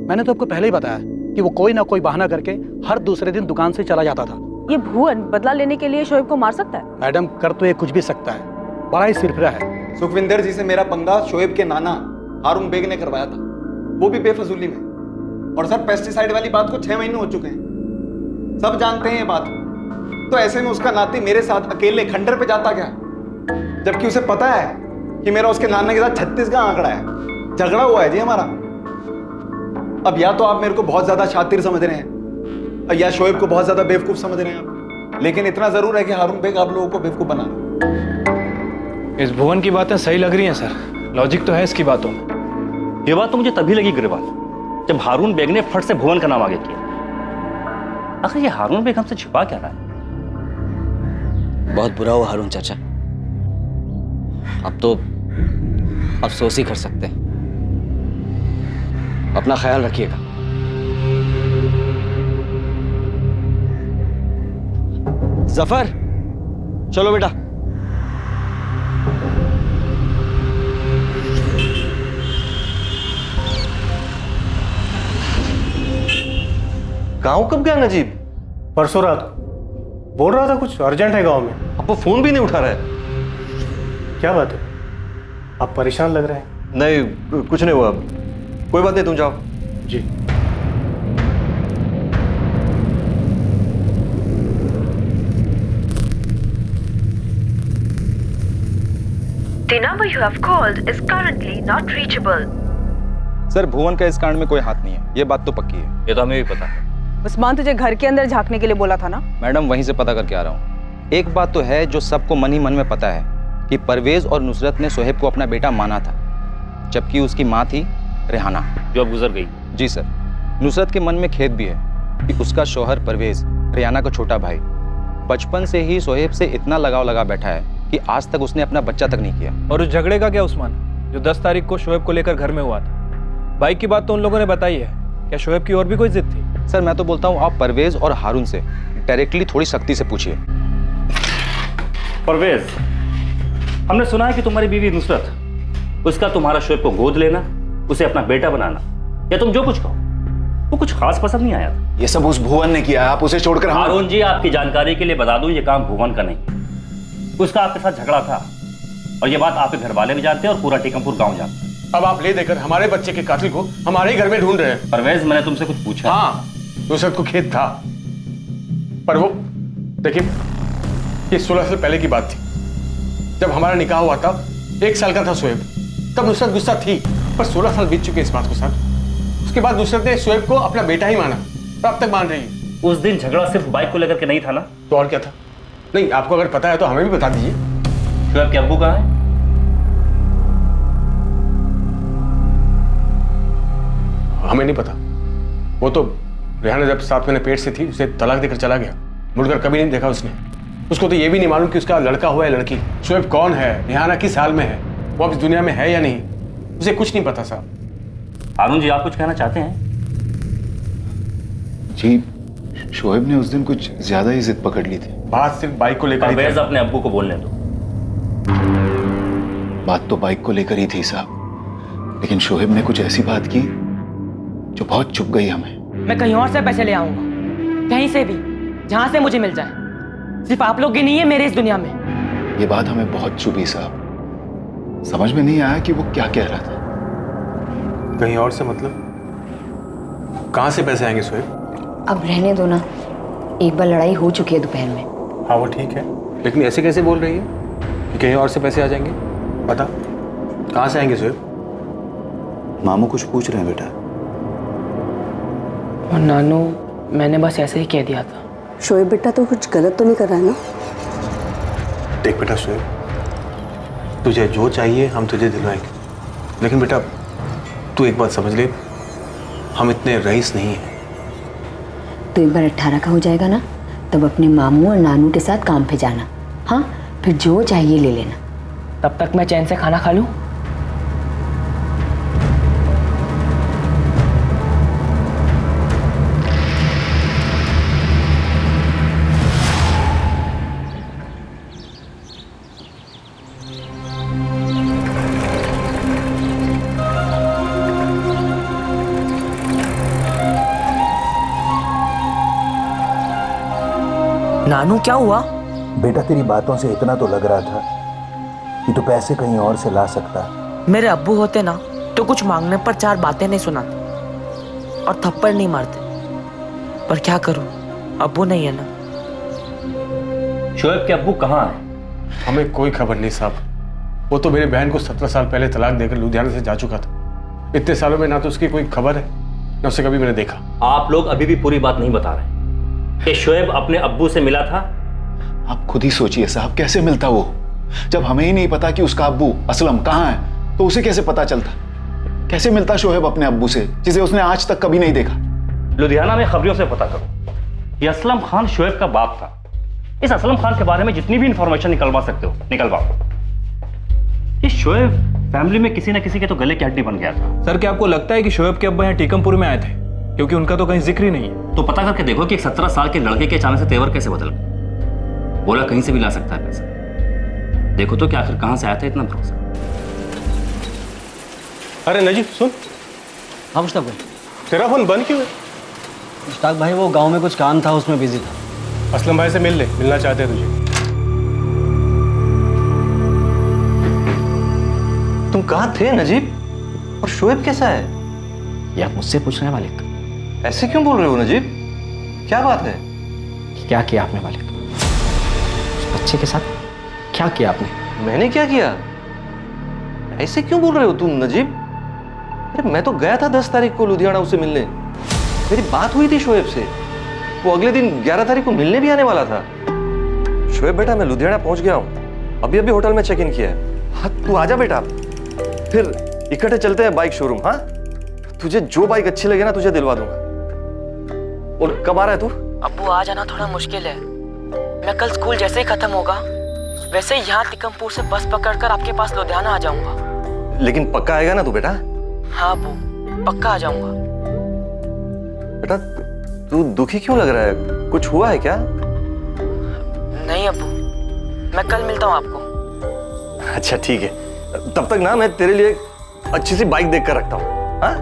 मैंने तो आपको पहले ही बताया कि वो कोई ना कोई बहाना करके हर दूसरे दिन दुकान से चला जाता था। ये भुवन बदला लेने के लिए शोएब को मार सकता है? मैडम कर तो ये कुछ भी सकता है, बड़ा ही सिरफिरा है। सुखविंदर जी से मेरा पंगा शोएब के नाना हारून बेग ने करवाया था, वो भी बेफजूली में। और सर पेस्टिसाइड वाली बात को 6 महीने हो चुके हैं, सब जानते हैं ये बात। तो ऐसे में उसका नाती मेरे साथ अकेले खंडर पे जाता क्या? जबकि उसे पता है कि मेरा उसके नाना के साथ 36 का आंकड़ा है, झगड़ा हुआ है जी हमारा। अब या तो आप मेरे को बहुत ज्यादा शातिर समझ रहे हैं या शोएब को बहुत ज्यादा बेवकूफ समझ रहे हैं आप, लेकिन इतना जरूर है कि हारून बेग आप लोगों को बेवकूफ बना रहा। इस भुवन की बातें सही लग रही हैं सर, लॉजिक तो है इसकी बातों में। ये बात तो मुझे तभी लगी गिरवाल, जब हारून बेग ने फट से भुवन का नाम आगे किया। आखिर ये हारून बेग हमसे छिपा क्या रहा है? बहुत बुरा हुआ हारून चाचा, अब तो अफसोस ही कर सकते हैं। अपना ख्याल रखिएगा। जफर, चलो बेटा। गांव कब गया नजीब? परसों रात को बोल रहा था कुछ अर्जेंट है गांव में। अब वो फोन भी नहीं उठा रहा है। क्या बात है, आप परेशान लग रहे हैं। नहीं कुछ नहीं हुआ, कोई बात नहीं, तुम जाओ। जी। The number you have called is currently not reachable. Sir Bhuvan का इस कांड में कोई हाथ नहीं है, ये बात तो पक्की है। ये तो हमें भी पता है। उस्मान तुझे घर के अंदर झांकने के लिए बोला था ना? मैडम वहीं से पता करके आ रहा हूँ। एक बात तो है जो सबको मन ही मन में पता है कि परवेज और नुसरत ने शोएब को अपना बेटा माना था, जबकि उसकी माँ थी रेहाना, जो अब गुजर गई। जी सर। नुसरत के मन में खेद भी है कि उसका शौहर परवेज रेहाना का छोटा भाई बचपन से ही शोएब से इतना लगाव लगा बैठा है कि आज तक उसने अपना बच्चा तक नहीं किया। और उस झगड़े का क्या उस्मान, जो 10 तारीख को शोएब को लेकर घर में हुआ था? बाइक की बात तो उन लोगों ने बताई है, क्या शोएब की और भी कोई जिद थी? सर मैं तो बोलता हूँ आप परवेज और हारून से डायरेक्टली थोड़ी सख्ती से पूछिए। परवेज, हमने सुना है कि तुम्हारी बीवी नुसरत, उसका तुम्हारा शोएब को गोद लेना, उसे अपना बेटा बनाना, या तुम जो कुछ कहो, वो कुछ खास पसंद नहीं आया। ये सब उस भुवन ने किया, आप उसे छोड़कर। हारून जी, आपकी जानकारी के लिए बता दूं, ये काम भुवन का नहीं, उसका आपके साथ झगड़ा था, और ये बात आपके घर वाले भी जानते हैं और पूरा टीकमपुर गांव जानता है। अब आप ले देकर हमारे बच्चे के कातिल को हमारे ही घर में ढूंढ रहे हैं। परवेज, मैंने तुमसे कुछ पूछा? हाँ, नुसरत को खेद था, पर वो देखिए, ये 16 साल पहले की बात थी। जब हमारा निकाह हुआ था, 1 साल का था शोएब, तब नुसरत गुस्सा थी, पर 16 साल बीत चुके इस बात को साथ। उसके बाद नुसरत ने शोएब को अपना बेटा ही माना, और अब तक मान रही है। उस दिन झगड़ा सिर्फ बाइक को लेकर के नहीं था ना? तो और क्या था? नहीं, आपको अगर पता है तो हमें भी बता दीजिए। शोएब के अब्बू कहाँ है? हमें नहीं पता, वो तो रेहाना जब 7 महीने पेट से थी उसे तलाक देकर चला गया, मुड़कर कभी नहीं देखा उसने। उसको तो ये भी नहीं मालूम कि उसका लड़का हुआ है लड़की। शोएब कौन है, रेहाना किस हाल में है, वो अब इस दुनिया में है या नहीं, उसे कुछ नहीं पता साहब। हारून जी, आप कुछ कहना चाहते हैं? जी, शोएब ने उस दिन कुछ ज्यादा ही जिद पकड़ ली थी। बात सिर्फ बाइक को लेकर। परवेज, अपने अब्बू को बोलने दो। बात तो बाइक को लेकर ही थी साहब, लेकिन शोएब ने कुछ ऐसी बात की जो बहुत चुभ गई हमें। मैं कहीं और से पैसे ले आऊंगा, कहीं से भी, जहां से मुझे मिल जाए। सिर्फ आप लोग की नहीं है मेरे इस दुनिया में। ये बात हमें बहुत चुभी साहब, समझ में नहीं आया कि वो क्या कह रहा था। कहीं और से मतलब? कहां से पैसे आएंगे शोएब? अब रहने दो ना, एक बार लड़ाई हो चुकी है दोपहर में। हाँ वो ठीक है, लेकिन ऐसे कैसे बोल रही है कि कहीं और से पैसे आ जाएंगे? बता, कहां से आएंगे शोएब? मामू कुछ पूछ रहे हैं बेटा। और नानू, मैंने बस ऐसे ही कह दिया था। शोएब बेटा तो कुछ गलत तो नहीं कर रहा है ना? देख बेटा शोएब, तुझे जो चाहिए हम तुझे दिलवाएंगे, लेकिन बेटा तू एक बात समझ ले, हम इतने रईस नहीं हैं। तो एक बार 18 का हो जाएगा ना, तब अपने मामू और नानू के साथ काम पे जाना। हाँ, फिर जो चाहिए ले लेना। तब तक मैं चैन से खाना खा लूं। नानू, क्या हुआ? बेटा तेरी बातों से इतना तो लग रहा था कि तू पैसे कहीं और से ला सकता। मेरे अब्बू होते ना तो कुछ मांगने पर 4 बातें नहीं सुनाते और थप्पड़ नहीं मारते, पर क्या करूं, अब्बू नहीं है ना। शोएब के अब्बू कहाँ हैं? हमें कोई खबर नहीं साहब। वो तो मेरी बहन को 17 साल पहले तलाक देकर लुधियाना से जा चुका था। इतने सालों में ना तो उसकी कोई खबर है ना उसे कभी मैंने देखा। आप लोग अभी भी पूरी बात नहीं बता रहे कि शोएब अपने अब्बू से मिला था। आप खुद ही सोचिए साहब, कैसे मिलता वो? जब हमें ही नहीं पता कि उसका अब्बू असलम कहाँ है तो उसे कैसे पता चलता? कैसे मिलता शोएब अपने अब्बू से जिसे उसने आज तक कभी नहीं देखा? लुधियाना में खबरियों से पता करो। ये असलम खान शोएब का बाप था। इस असलम खान के बारे में जितनी भी इंफॉर्मेशन निकलवा सकते हो निकलवाओ। ये शोएब फैमिली में किसी न किसी के तो गले की हड्डी बन गया था। सर क्या आपको लगता है कि शोएब के अब्बा यहाँ टीकमपुर में आए थे? क्योंकि उनका तो कहीं जिक्र ही नहीं है। तो पता करके देखो कि एक 17 साल के लड़के के अचानक से तेवर कैसे बदल गए। बोला कहीं से भी ला सकता है पैसा। देखो तो कि आखिर कहां से आया था इतना भरोसा। अरे नजीब सुन। हाँ मुश्ताक भाई। तेरा फोन बंद क्यों है? मुश्ताक भाई वो गांव में कुछ काम था, उसमें बिजी था। असलम भाई से मिल ले, मिलना चाहते हैं तुझे। तुम कहाँ थे नजीब? और शोएब कैसा है? ये आप मुझसे पूछ रहे हैं मालिक? ऐसे क्यों बोल रहे हो नजीब? क्या बात है? क्या किया आपने मालिक? उस बच्चे के साथ क्या किया आपने? मैंने क्या किया? ऐसे क्यों बोल रहे हो तुम नजीब? अरे मैं तो गया था 10 तारीख को लुधियाना उसे मिलने। मेरी बात हुई थी शोएब से। वो अगले दिन 11 तारीख को मिलने भी आने वाला था। शोएब बेटा मैं लुधियाना पहुंच गया हूँ। अभी अभी होटल में चेक इन किया है। हाँ तू आजा बेटा, फिर इकट्ठे चलते हैं बाइक शोरूम। हाँ तुझे जो बाइक अच्छी लगे ना तुझे दिलवा दूंगा। और कब आ रहा है तू? अब्बू आ जाना थोड़ा मुश्किल है। मैं कल स्कूल जैसे ही खत्म होगा वैसे ही यहाँ टिकमपुर से बस पकड़कर आपके पास लुधियाना आ जाऊंगा। लेकिन पक्का आएगा ना तू बेटा? हाँ अब्बू पक्का आ जाऊंगा। बेटा तू दुखी क्यों लग रहा है? कुछ हुआ है क्या? नहीं अब्बू, मैं कल मिलता हूँ आपको। अच्छा ठीक है, तब तक ना मैं तेरे लिए अच्छी सी बाइक देख कर रखता हूँ। हाँ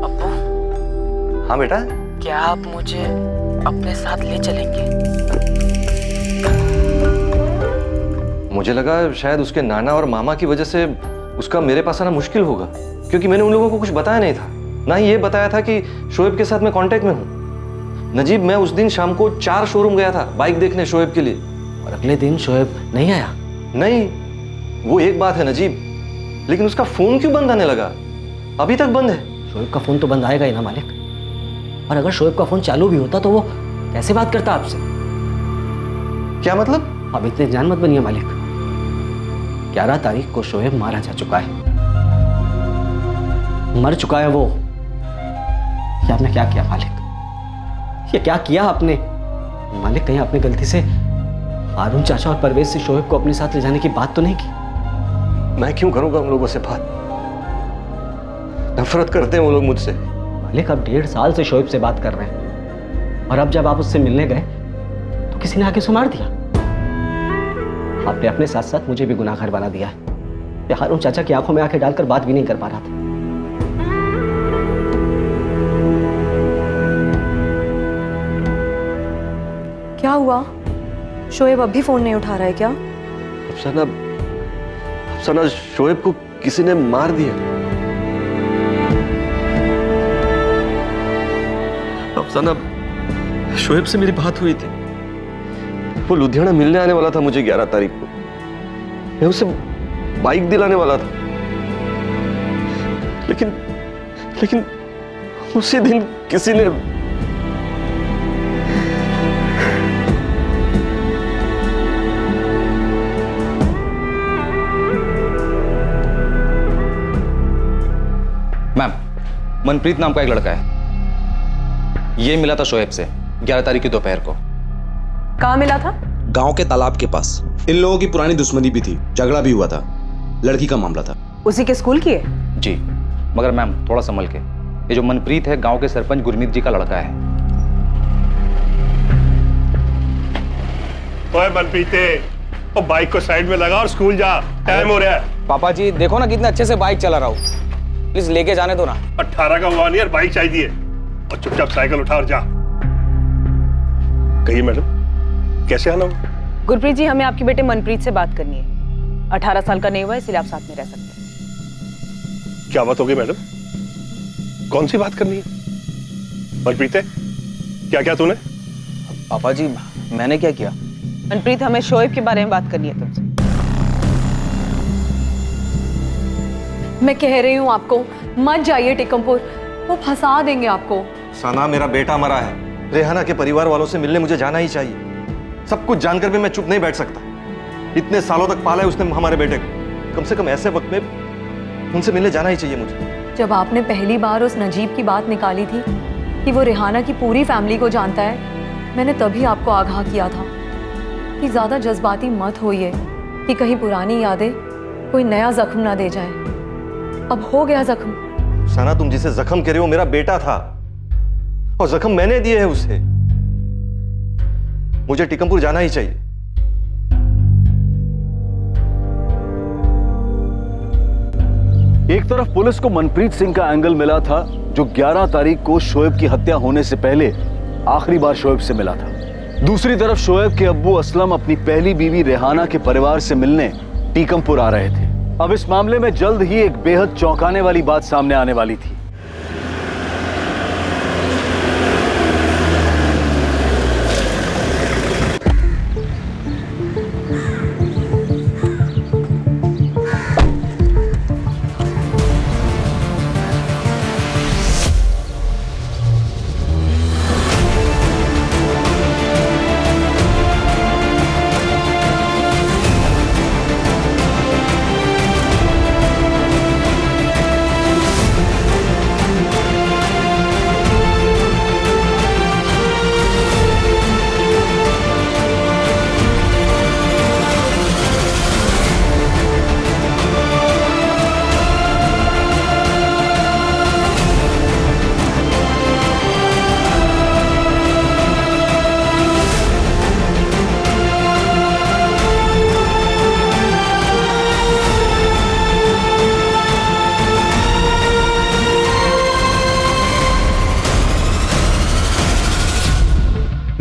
अब्बू। हाँ बेटा। क्या आप मुझे अपने साथ ले चलेंगे? मुझे लगा शायद उसके नाना और मामा की वजह से उसका मेरे पास आना मुश्किल होगा, क्योंकि मैंने उन लोगों को कुछ बताया नहीं था। ना ही ये बताया था कि शोएब के साथ मैं कांटेक्ट में हूँ। नजीब मैं उस दिन शाम को 4 शोरूम गया था बाइक देखने शोएब के लिए। और अगले दिन शोएब नहीं आया? नहीं, वो एक बात है नजीब, लेकिन उसका फोन क्यों बंद आने लगा? अभी तक बंद है। शोएब का फोन तो बंद आएगा ही ना मालिक। और अगर शोएब का फोन चालू भी होता तो वो कैसे बात करता आपसे? क्या मतलब? अब इतने जान मत बनिए मालिक। 11 तारीख को शोएब मारा जा चुका है, मर चुका है वो। ये आपने क्या किया मालिक? ये क्या किया आपने मालिक? कहीं आपने गलती से हारून चाचा और परवेज से शोएब को अपने साथ ले जाने की बात तो नहीं की? मैं क्यों करूंगा उन लोगों से बात? नफरत करते हैं वो लोग मुझसे। मालिक अब 1.5 साल से शोएब से बात कर रहे हैं, और अब जब आप उससे मिलने गए तो किसी ने आके उसे मार दिया। आपने अपने साथ साथ मुझे भी गुनाहगार बना दिया है। ये हारून चाचा की आंखों में आंखें डालकर बात भी नहीं कर पा रहा था। क्या हुआ? शोएब अब भी फोन नहीं उठा रहा है क्या? अफसाना शोएब को किसी ने मार दिया। अफसाना शोएब से मेरी बात हुई थी। वो लुधियाना मिलने आने वाला था मुझे 11 तारीख को। मैं उसे बाइक दिलाने वाला था, लेकिन उसी दिन किसी ने मैम, मनप्रीत नाम का एक लड़का है, ये मिला था शोएब से 11 तारीख की दोपहर को। कहाँ मिला था? गांव के तालाब के पास। इन लोगों की पुरानी दुश्मनी भी थी, झगड़ा भी हुआ था, लड़की का मामला था। उसी के स्कूल की है? जी, मगर मैम थोड़ा संभल के। ये जो मनप्रीत है गांव के सरपंच गुरमीत जी का लड़का है। ओए मनप्रीते, वो बाइक को साइड में लगा और स्कूल जा, टाइम हो रहा है। पापा जी देखो ना कितने अच्छे से बाइक चला रहा हूँ, प्लीज लेके जाने दो ना। 18 का हुआ नहीं, बाइक चाहिए और चुपचाप साइकिल उठा और जा। कहिए मैडम, कैसे आना हो? गुरप्रीत जी, हमें आपके बेटे मनप्रीत से बात करनी है। 18 साल का नहीं हुआ, इसलिए आप साथ में रह सकते हैं। क्या बात होगी मैडम? कौन सी बात करनी है? मनप्रीत, क्या क्या तूने? पापा जी मैंने क्या किया? मनप्रीत, हमें शोएब के बारे में बात करनी है तुमसे। मैं कह रही हूँ आपको, मत जाइए टिकमपुर, वो फंसा देंगे आपको। सना, मेरा बेटा मरा है। रेहाना के परिवार वालों से मिलने मुझे जाना ही चाहिए। सब कुछ जानकर भी मैं चुप नहीं बैठ सकता। इतने सालों तक पाला है उसने हमारे बेटे को। कम से कम ऐसे वक्त में उनसे मिलने जाना ही चाहिए मुझे। जब आपने पहली बार उस नजीब की बात निकाली थी कि वो रेहाना की पूरी फैमिली को जानता है, मैंने तभी आपको आगाह किया था कि ज्यादा जज्बाती मत होइए कि कहीं पुरानी यादें कोई नया जख्म ना दे जाए। अब हो गया जख्म। सना, तुम जिसे जख्म कह रहे हो मेरा बेटा था और जख्म मैंने दिए है उसे। मुझे टिकमपुर जाना ही चाहिए। एक तरफ पुलिस को मनप्रीत सिंह का एंगल मिला था, जो 11 तारीख को शोएब की हत्या होने से पहले आखिरी बार शोएब से मिला था। दूसरी तरफ शोएब के अब्बू असलम अपनी पहली बीवी रेहाना के परिवार से मिलने टीकमपुर आ रहे थे। अब इस मामले में जल्द ही एक बेहद चौंकाने वाली बात सामने आने वाली थी।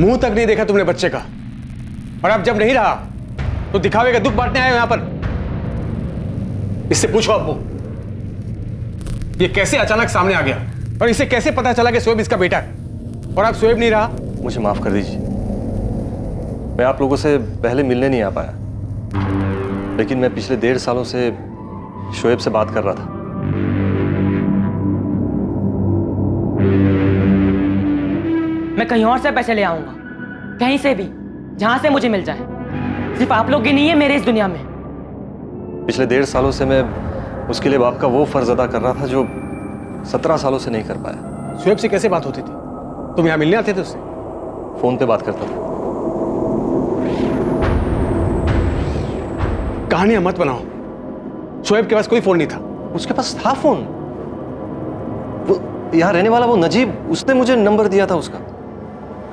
मुंह तक नहीं देखा तुमने बच्चे का, और अब जब नहीं रहा तो दिखावे का दुख बांटने आए हो यहां पर। इससे पूछो अब्बू, ये कैसे अचानक सामने आ गया और इसे कैसे पता चला कि शोएब इसका बेटा है, और अब शोएब नहीं रहा। मुझे माफ कर दीजिए, मैं आप लोगों से पहले मिलने नहीं आ पाया, लेकिन मैं पिछले 1.5 सालों से शोएब से बात कर रहा था। मैं कहीं और से पैसे ले आऊंगा, कहीं से भी, जहां से मुझे मिल जाए। सिर्फ आप लोग की नहीं है मेरे इस दुनिया में। पिछले 1.5 सालों से मैं उसके लिए बाप का वो फर्ज अदा कर रहा था जो 17 सालों से नहीं कर पाया। शोएब से कैसे बात होती थी? तुम यहां मिलने आते थे उससे? फोन पे बात करता था। कहानियां मत बनाओ। शोएब के पास कोई फोन नहीं था। उसके पास था फोन। वो यहाँ रहने वाला वो नजीब, उसने मुझे नंबर दिया था उसका।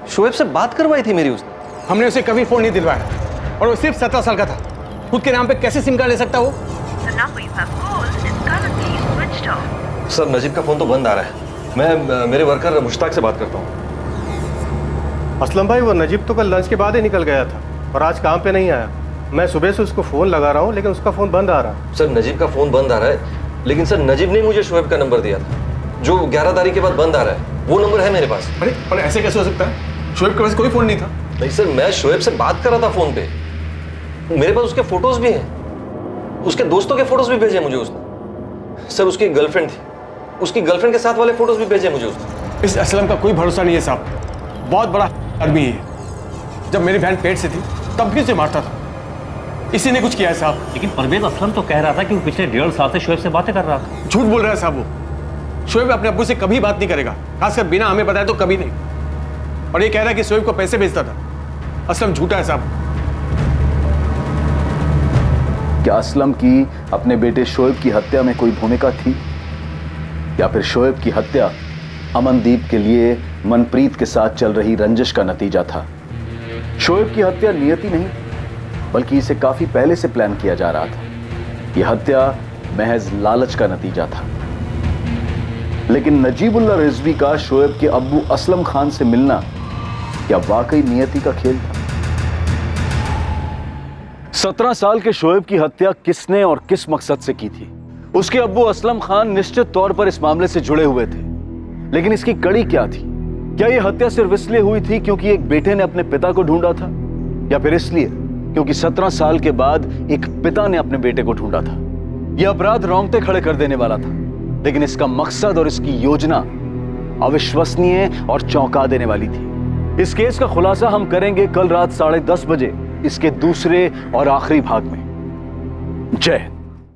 शोएब से बात करवाई थी मेरी उसने। हमने उसे कभी फोन नहीं दिलवाया, और वो सिर्फ 17 साल का था। खुद के नाम पे कैसे सिम कार्ड ले सकता वो? सर, नजीब का फोन तो बंद आ रहा है। मैं मेरे वर्कर मुश्ताक से बात करता हूँ। असलम भाई, वो नजीब तो कल लंच के बाद ही निकल गया था और आज काम पे नहीं आया। मैं सुबह से उसको फोन लगा रहा हूँ, लेकिन उसका फोन बंद आ रहा है। सर, नजीब का फोन बंद आ रहा है, लेकिन सर नजीब ने मुझे शोएब का नंबर दिया था, जो 11 तारीख के बाद बंद आ रहा है। वो नंबर है मेरे पास। अरे ऐसे कैसे हो सकता है? शोएब के पास कोई फोन नहीं था। नहीं सर, मैं शोएब से बात कर रहा था फोन पे। मेरे पास उसके फोटोज भी हैं, उसके दोस्तों के फोटोज भी भेजे मुझे उसने। सर, उसकी गर्लफ्रेंड थी, उसकी गर्लफ्रेंड के साथ वाले फोटोज भी भेजे मुझे उसने। इस असलम का कोई भरोसा नहीं है साहब, बहुत बड़ा आदमी है। जब मेरी बहन पेट से थी तब भी उसे मारता था। इसी ने कुछ किया है साहब। लेकिन परवेज असलम तो कह रहा था कि वो पिछले 1.5 साल से शोएब से बातें कर रहा था। झूठ बोल रहा है साहब। वो शोएब अपने अब्बू से कभी बात नहीं करेगा, खासकर बिना हमें बताए तो कभी नहीं। और ये कह रहा है कि शोएब को पैसे भेजता था। असलम झूठा है साहब। क्या असलम की अपने बेटे शोएब की हत्या में कोई भूमिका थी, या फिर शोएब की हत्या अमनदीप के लिए मनप्रीत के साथ चल रही रंजिश का नतीजा था? शोएब की हत्या नियति नहीं, बल्कि इसे काफी पहले से प्लान किया जा रहा था। यह हत्या महज लालच का नतीजा था। लेकिन नजीबुल्लाह रिजवी का शोएब के अब्बू असलम खान से मिलना क्या वाकई नियति का खेल था? 17 साल के शोएब की हत्या किसने और किस मकसद से की थी? उसके अब्बू असलम खान निश्चित तौर पर इस मामले से जुड़े हुए थे, लेकिन इसकी कड़ी क्या थी? क्या यह हत्या सिर्फ इसलिए हुई थी क्योंकि एक बेटे ने अपने पिता को ढूंढा था, या फिर इसलिए क्योंकि 17 साल के बाद एक पिता ने अपने बेटे को ढूंढा था? यह अपराध रोंगटे खड़े कर देने वाला था, लेकिन इसका मकसद और इसकी योजना अविश्वसनीय और चौंका देने वाली थी। इस केस का खुलासा हम करेंगे कल रात 10:30 बजे इसके दूसरे और आखिरी भाग में। जय हिंद।